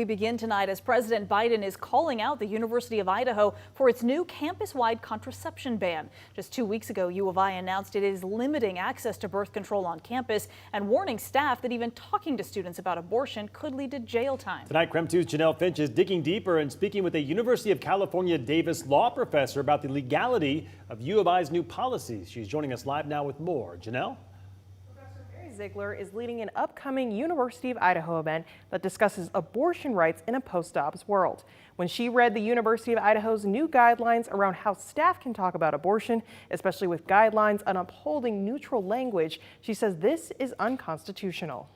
We begin tonight as President Biden is calling out the University of Idaho for its new campus-wide contraception ban. Just 2 weeks ago, U of I announced it is limiting access to birth control on campus and warning staff that even talking to students about abortion could lead to jail time. Tonight, KREM 2's Janelle Finch is digging deeper and speaking with a University of California Davis law professor about the legality of U of I's new policies. She's joining us live now with more. Janelle? Ziegler is leading an upcoming University of Idaho event that discusses abortion rights in a post-Dobbs world. When she read the University of Idaho's new guidelines around how staff can talk about abortion, especially with guidelines on upholding neutral language, she says this is unconstitutional.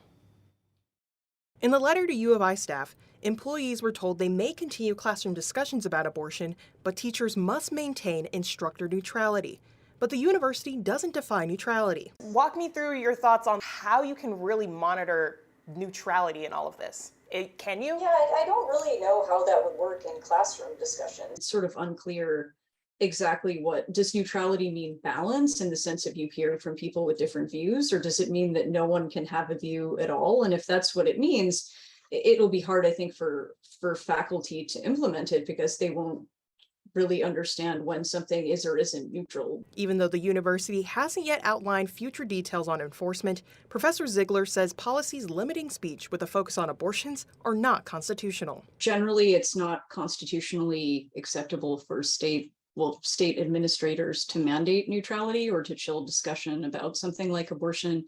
In the letter to U of I staff, employees were told they may continue classroom discussions about abortion, but teachers must maintain instructor neutrality. But the university doesn't define neutrality. Walk me through your thoughts on how you can really monitor neutrality in all of this. Can you? Yeah, I don't really know how that would work in classroom discussion. It's sort of unclear exactly does neutrality mean balance in the sense of you hear from people with different views, or does it mean that no one can have a view at all? And if that's what it means, it'll be hard, I think, for faculty to implement it because they won't really understand when something is or isn't neutral. Even though the university hasn't yet outlined future details on enforcement, Professor Ziegler says policies limiting speech with a focus on abortions are not constitutional. Generally, it's not constitutionally acceptable for state administrators to mandate neutrality or to chill discussion about something like abortion.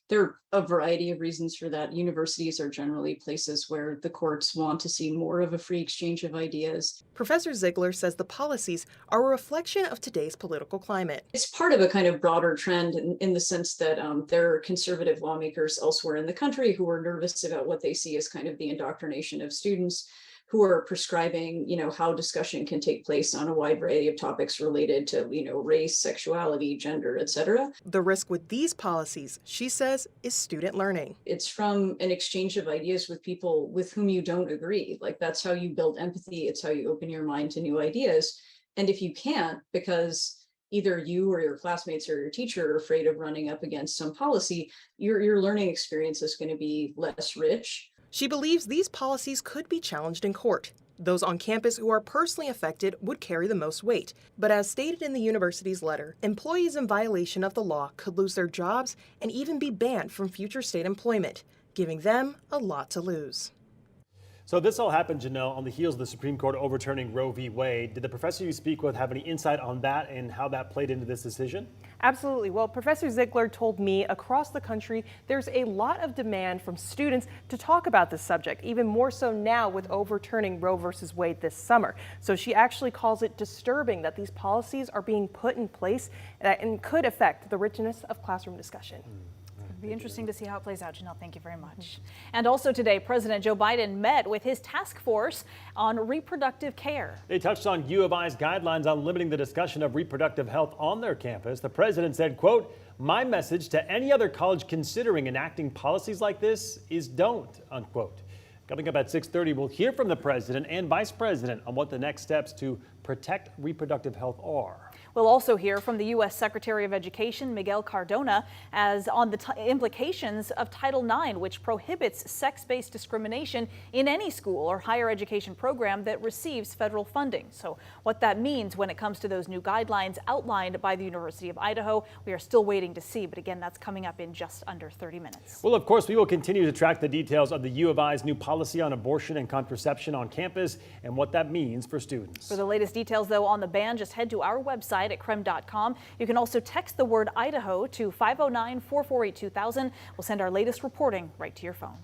There are a variety of reasons for that. Universities are generally places where the courts want to see more of a free exchange of ideas. Professor Ziegler says the policies are a reflection of today's political climate. It's part of a kind of broader trend in the sense that there are conservative lawmakers elsewhere in the country who are nervous about what they see as kind of the indoctrination of students, who are prescribing, how discussion can take place on a wide variety of topics related to, race, sexuality, gender, etc. The risk with these policies, she says, is student learning. It's from an exchange of ideas with people with whom you don't agree. Like, that's how you build empathy. It's how you open your mind to new ideas. And if you can't, because either you or your classmates or your teacher are afraid of running up against some policy, your learning experience is going to be less rich. She believes these policies could be challenged in court. Those on campus who are personally affected would carry the most weight. But as stated in the university's letter, employees in violation of the law could lose their jobs and even be banned from future state employment, giving them a lot to lose. So this all happened, Janelle, on the heels of the Supreme Court overturning Roe v. Wade. Did the professor you speak with have any insight on that and how that played into this decision? Absolutely. Well, Professor Ziegler told me across the country there's a lot of demand from students to talk about this subject, even more so now with overturning Roe versus Wade this summer. So she actually calls it disturbing that these policies are being put in place and could affect the richness of classroom discussion. It'll be interesting to see how it plays out, Janelle. Thank you very much. And also today, President Joe Biden met with his task force on reproductive care. They touched on U of I's guidelines on limiting the discussion of reproductive health on their campus. The president said, quote, "My message to any other college considering enacting policies like this is don't," unquote. Coming up at 6:30, we'll hear from the president and vice president on what the next steps to protect reproductive health are. We'll also hear from the U.S. Secretary of Education, Miguel Cardona, as on the implications of Title IX, which prohibits sex-based discrimination in any school or higher education program that receives federal funding. So what that means when it comes to those new guidelines outlined by the University of Idaho, we are still waiting to see. But again, that's coming up in just under 30 minutes. Well, of course, we will continue to track the details of the U of I's new policy on abortion and contraception on campus and what that means for students. For the latest details, though, on the ban, just head to our website at KREM.com. You can also text the word Idaho to 509-448-2000. We'll send our latest reporting right to your phone.